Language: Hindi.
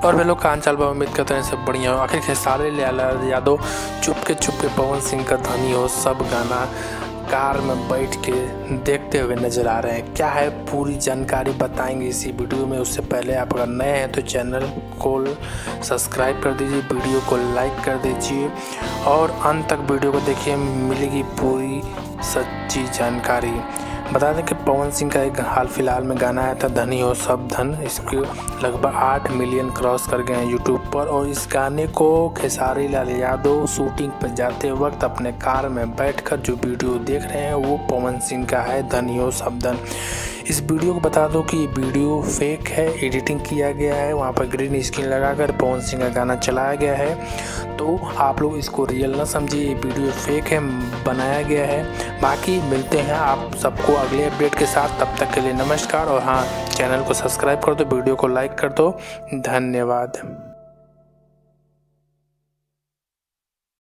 और वे लोग कान चाल बा उम्मीद करते हैं सब बढ़िया हो। आखिर खेसारी लाल यादव चुपके चुपके पवन सिंह का धनी हो सब गाना कार में बैठ के देखते हुए नजर आ रहे हैं। क्या है पूरी जानकारी बताएंगे इसी वीडियो में। उससे पहले आप अगर नए हैं तो चैनल को सब्सक्राइब कर दीजिए, वीडियो को लाइक कर दीजिए और अंत तक वीडियो को देखिए, मिलेगी पूरी सच्ची जानकारी। बता दें कि पवन सिंह का एक हाल फिलहाल में गाना आया था धनी हो सब धन। इसके लगभग 8 मिलियन क्रॉस कर गए हैं यूट्यूब पर। और इस गाने को खेसारी लाल यादव शूटिंग पर जाते वक्त अपने कार में बैठकर जो वीडियो देख रहे हैं वो पवन सिंह का है, धनी हो सब धन। इस वीडियो को बता दो कि ये वीडियो फेक है, एडिटिंग किया गया है, वहाँ पर ग्रीन स्क्रीन लगाकर पवन सिंह का गाना चलाया गया है। तो आप लोग इसको रियल ना समझिए, ये वीडियो फेक है, बनाया गया है। बाकी मिलते हैं आप सबको अगले अपडेट के साथ, तब तक के लिए नमस्कार। और हाँ, चैनल को सब्सक्राइब कर दो, वीडियो को लाइक कर दो। धन्यवाद।